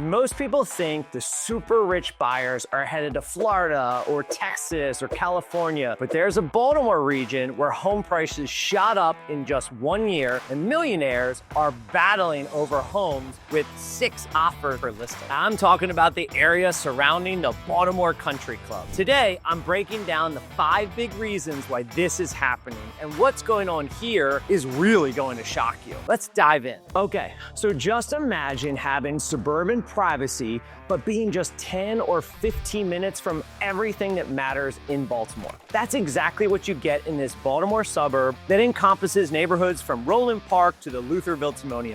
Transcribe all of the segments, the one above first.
Most people think the super rich buyers are headed to Florida or Texas or California, but there's a Baltimore region where home prices shot up in just 1 year and millionaires are battling over homes with 6 offers per listing. I'm talking about the area surrounding the Baltimore Country Club. Today, I'm breaking down the 5 big reasons why this is happening, and what's going on here is really going to shock you. Let's dive in. Okay, so just imagine having suburban privacy, but being just 10 or 15 minutes from everything that matters in Baltimore. That's exactly what you get in this Baltimore suburb that encompasses neighborhoods from Roland Park to the Lutherville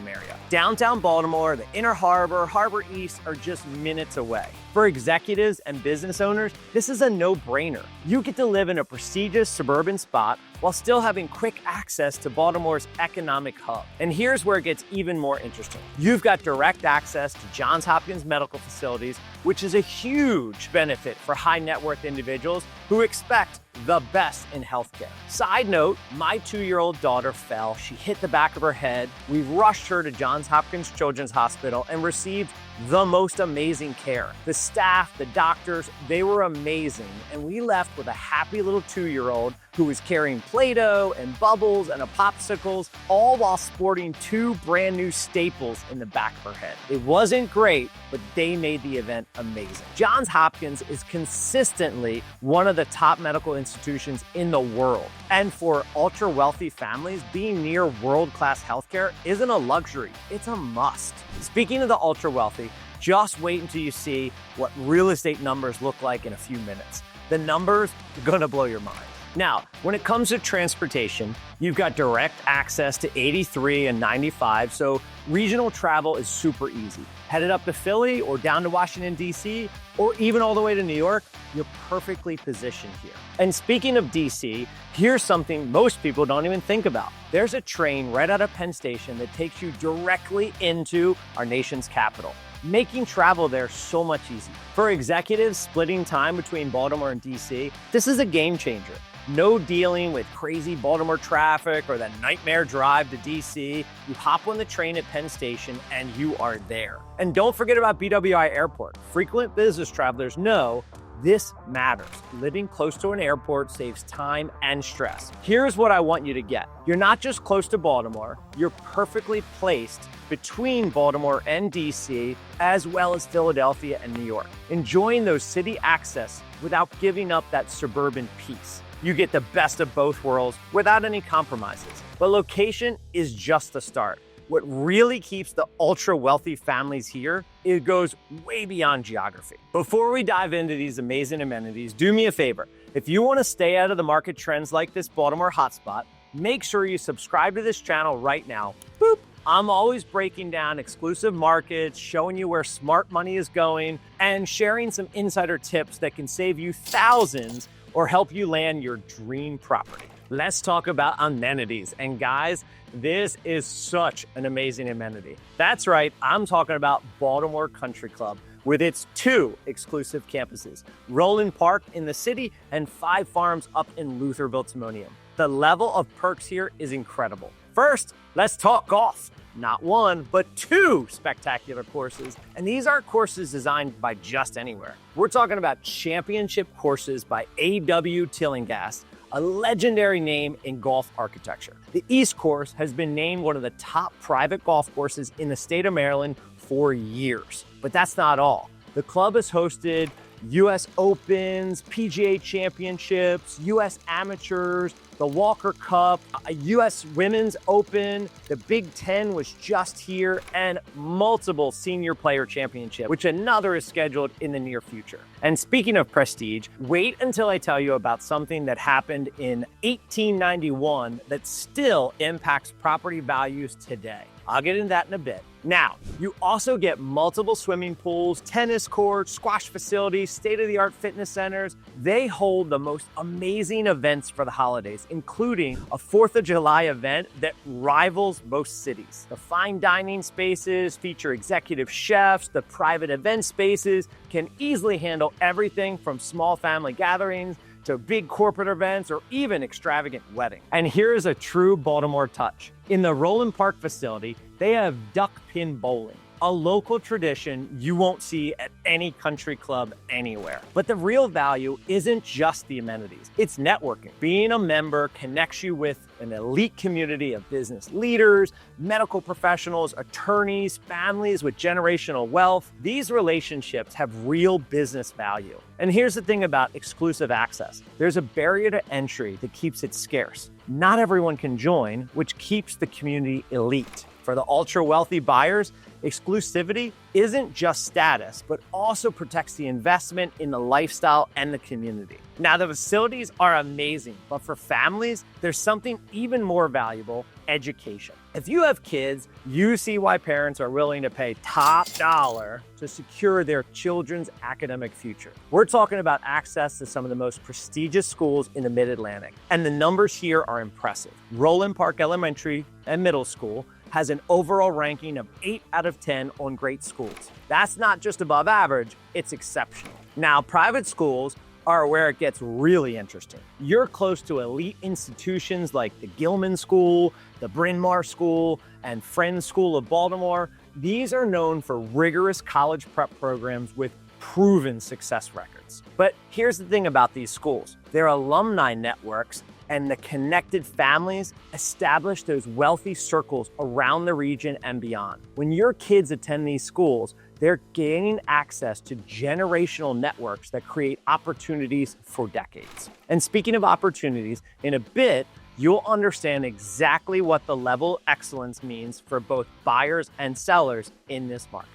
area. Downtown Baltimore, the Inner Harbor, Harbor East are just minutes away. For executives and business owners, this is a no-brainer. You get to live in a prestigious suburban spot while still having quick access to Baltimore's economic hub. And here's where it gets even more interesting. You've got direct access to Johns Hopkins medical facilities, which is a huge benefit for high net worth individuals who expect the best in healthcare. Side note, my 2-year-old daughter fell. She hit the back of her head. We rushed her to Johns Hopkins Children's Hospital and received the most amazing care. The staff, the doctors, they were amazing. And we left with a happy little 2-year-old who was carrying Play-Doh and bubbles and popsicles, all while sporting 2 brand new staples in the back of her head. It wasn't great, but they made the event amazing. Johns Hopkins is consistently one of the top medical institutions in the world. And for ultra wealthy families, being near world-class healthcare isn't a luxury, it's a must. Speaking of the ultra wealthy, just wait until you see what real estate numbers look like in a few minutes. The numbers are gonna blow your mind. Now, when it comes to transportation, you've got direct access to 83 and 95, so regional travel is super easy. Headed up to Philly or down to Washington, D.C., or even all the way to New York, you're perfectly positioned here. And speaking of D.C., here's something most people don't even think about. There's a train right out of Penn Station that takes you directly into our nation's capital, making travel there so much easier. For executives splitting time between Baltimore and D.C., this is a game changer. No dealing with crazy Baltimore traffic or that nightmare drive to DC. You hop on the train at Penn Station and you are there. And don't forget about BWI Airport. Frequent business travelers know this matters. Living close to an airport saves time and stress. Here's what I want you to get. You're not just close to Baltimore, you're perfectly placed between Baltimore and DC, as well as Philadelphia and New York, enjoying those city access without giving up that suburban peace. You get the best of both worlds without any compromises. But location is just the start. What really keeps the ultra wealthy families here, it goes way beyond geography. Before we dive into these amazing amenities, do me a favor. If you want to stay out of the market trends like this Baltimore hotspot, make sure you subscribe to this channel right now. Boop. I'm always breaking down exclusive markets, showing you where smart money is going, and sharing some insider tips that can save you thousands or help you land your dream property. Let's talk about amenities. And guys, this is such an amazing amenity. That's right, I'm talking about Baltimore Country Club with its 2 exclusive campuses, Roland Park in the city and 5 farms up in Lutherville. The level of perks here is incredible. First, let's talk golf. Not 1, but 2 spectacular courses. And these aren't courses designed by just anywhere. We're talking about championship courses by A.W. Tillinghast, a legendary name in golf architecture. The East Course has been named one of the top private golf courses in the state of Maryland for years. But that's not all. The club has hosted U.S. Opens, PGA Championships, U.S. Amateurs, the Walker Cup, a U.S. Women's Open, the Big Ten was just here, and multiple senior player championships, which another is scheduled in the near future. And speaking of prestige, wait until I tell you about something that happened in 1891 that still impacts property values today. I'll get into that in a bit. Now, you also get multiple swimming pools, tennis courts, squash facilities, state-of-the-art fitness centers. They hold the most amazing events for the holidays, including a 4th of July event that rivals most cities. The fine dining spaces feature executive chefs. The private event spaces can easily handle everything from small family gatherings to big corporate events or even extravagant weddings. And here's a true Baltimore touch. In the Roland Park facility, they have duck pin bowling. a local tradition you won't see at any country club anywhere. But the real value isn't just the amenities, it's networking. Being a member connects you with an elite community of business leaders, medical professionals, attorneys, families with generational wealth. These relationships have real business value. And here's the thing about exclusive access. There's a barrier to entry that keeps it scarce. Not everyone can join, which keeps the community elite. For the ultra-wealthy buyers, exclusivity isn't just status, but also protects the investment in the lifestyle and the community. Now, the facilities are amazing, but for families, there's something even more valuable: education. If you have kids, you see why parents are willing to pay top dollar to secure their children's academic future. We're talking about access to some of the most prestigious schools in the Mid-Atlantic, and the numbers here are impressive. Roland Park Elementary and Middle School has an overall ranking of 8 out of 10 on great schools. That's not just above average, it's exceptional. Now, private schools are where it gets really interesting. You're close to elite institutions like the Gilman School, the Bryn Mawr School, and Friends School of Baltimore. These are known for rigorous college prep programs with proven success records. But here's the thing about these schools: their alumni networks and the connected families establish those wealthy circles around the region and beyond. When your kids attend these schools, they're gaining access to generational networks that create opportunities for decades. And speaking of opportunities, in a bit, you'll understand exactly what the level of excellence means for both buyers and sellers in this market.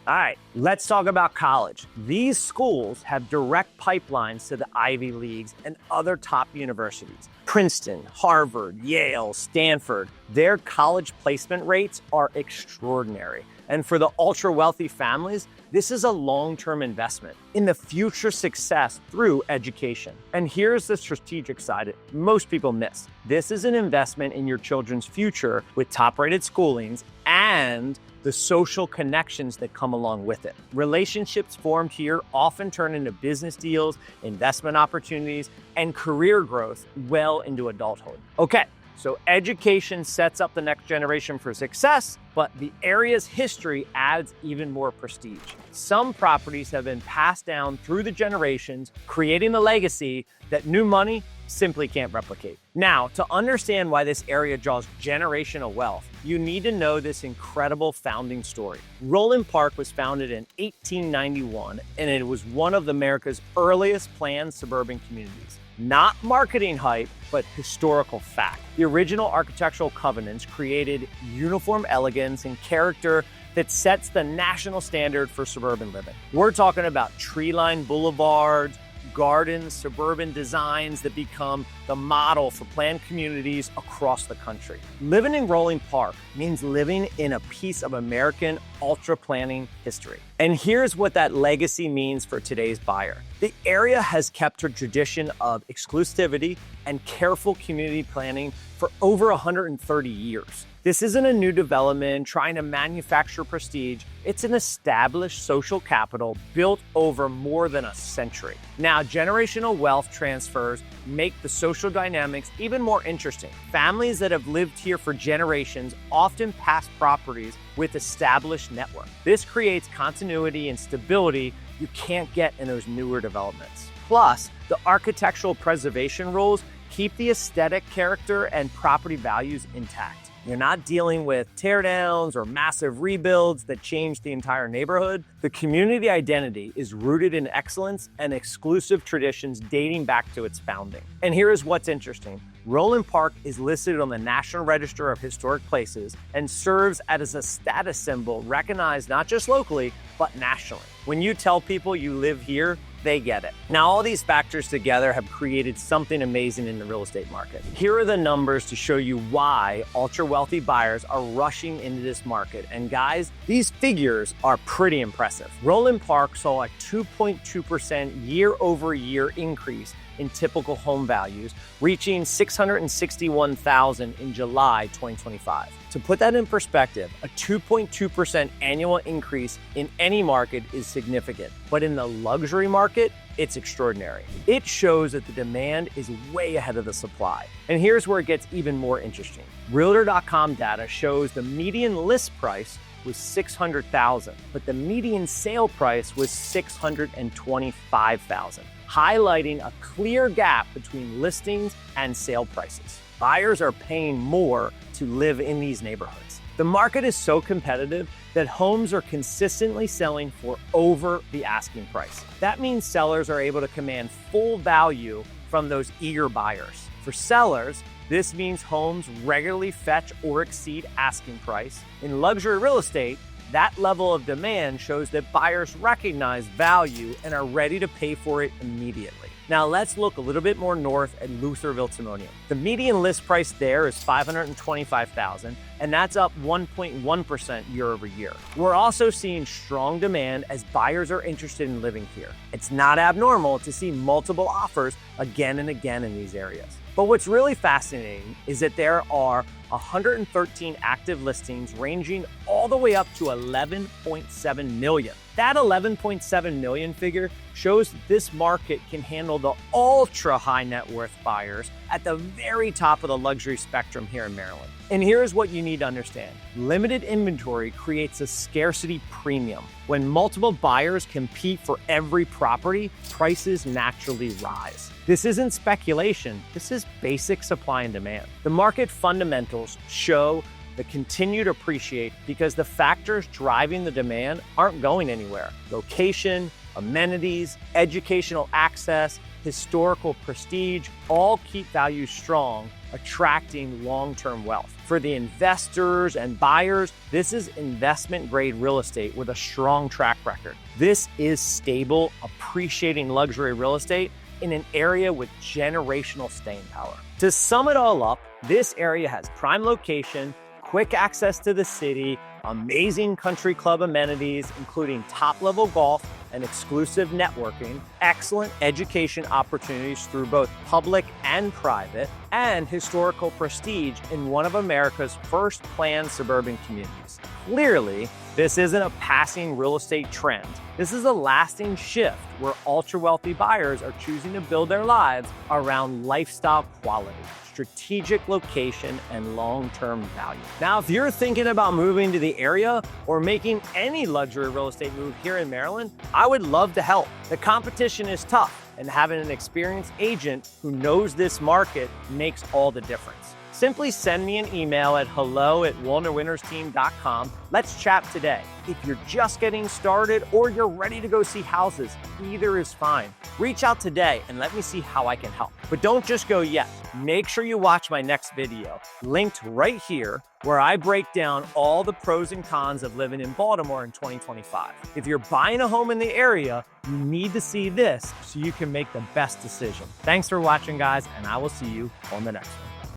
All right, let's talk about college. These schools have direct pipelines to the Ivy Leagues and other top universities. Princeton, Harvard, Yale, Stanford. Their college placement rates are extraordinary. And for the ultra-wealthy families, this is a long-term investment in the future success through education. And here's the strategic side that most people miss. This is an investment in your children's future with top-rated schoolings and the social connections that come along with it. Relationships formed here often turn into business deals, investment opportunities, and career growth well into adulthood. Okay, so education sets up the next generation for success, but the area's history adds even more prestige. Some properties have been passed down through the generations, creating a legacy that new money simply can't replicate. Now, to understand why this area draws generational wealth, you need to know this incredible founding story. Roland Park was founded in 1891, and it was one of America's earliest planned suburban communities. Not marketing hype, but historical fact. The original architectural covenants created uniform elegance and character that sets the national standard for suburban living. We're talking about tree-lined boulevards, gardens, suburban designs that become the model for planned communities across the country. Living in Roland Park means living in a piece of American ultra-planning history. And here's what that legacy means for today's buyer. The area has kept a tradition of exclusivity and careful community planning for over 130 years. This isn't a new development trying to manufacture prestige. It's an established social capital built over more than a century. Now, generational wealth transfers make the social dynamics even more interesting. Families that have lived here for generations often pass properties with established networks. This creates continuity and stability you can't get in those newer developments. Plus, the architectural preservation rules keep the aesthetic character and property values intact. You're not dealing with teardowns or massive rebuilds that change the entire neighborhood. The community identity is rooted in excellence and exclusive traditions dating back to its founding. And here is what's interesting. Roland Park is listed on the National Register of Historic Places and serves as a status symbol recognized not just locally, but nationally. When you tell people you live here, they get it. Now, all these factors together have created something amazing in the real estate market. Here are the numbers to show you why ultra-wealthy buyers are rushing into this market. And guys, these figures are pretty impressive. Roland Park saw a 2.2% year-over-year increase in typical home values, reaching $661,000 in July 2025. To put that in perspective, a 2.2% annual increase in any market is significant, but in the luxury market, it's extraordinary. It shows that the demand is way ahead of the supply. And here's where it gets even more interesting. Realtor.com data shows the median list price was $600,000, but the median sale price was $625,000, highlighting a clear gap between listings and sale prices. Buyers are paying more to live in these neighborhoods. The market is so competitive that homes are consistently selling for over the asking price. That means sellers are able to command full value from those eager buyers. For sellers, this means homes regularly fetch or exceed asking price. In luxury real estate, that level of demand shows that buyers recognize value and are ready to pay for it immediately. Now let's look a little bit more north at Lutherville, Timonium. The median list price there is $525,000, and that's up 1.1% year over year. We're also seeing strong demand as buyers are interested in living here. It's not abnormal to see multiple offers again and again in these areas. But what's really fascinating is that there are 113 active listings ranging all the way up to 11.7 million. That 11.7 million figure shows that this market can handle the ultra high net worth buyers at the very top of the luxury spectrum here in Maryland. And here's what you need to understand. Limited inventory creates a scarcity premium. When multiple buyers compete for every property, prices naturally rise. This isn't speculation, this is basic supply and demand. The market fundamentals show the continue to appreciate because the factors driving the demand aren't going anywhere. Location, amenities, educational access, historical prestige, all keep values strong, attracting long-term wealth. For the investors and buyers, this is investment-grade real estate with a strong track record. This is stable, appreciating luxury real estate in an area with generational staying power. To sum it all up, this area has prime location, quick access to the city, amazing country club amenities, including top-level golf and exclusive networking, excellent education opportunities through both public and private, and historical prestige in one of America's first planned suburban communities. Clearly, this isn't a passing real estate trend. This is a lasting shift where ultra-wealthy buyers are choosing to build their lives around lifestyle quality, strategic location, and long-term value. Now, if you're thinking about moving to the area or making any luxury real estate move here in Maryland, I would love to help. The competition is tough, and having an experienced agent who knows this market makes all the difference. Simply send me an email at hello@WaldnerWintersTeam.com. Let's chat today. If you're just getting started or you're ready to go see houses, either is fine. Reach out today and let me see how I can help. But don't just go yet. Make sure you watch my next video, linked right here, where I break down all the pros and cons of living in Baltimore in 2025. If you're buying a home in the area, you need to see this so you can make the best decision. Thanks for watching, guys, and I will see you on the next one.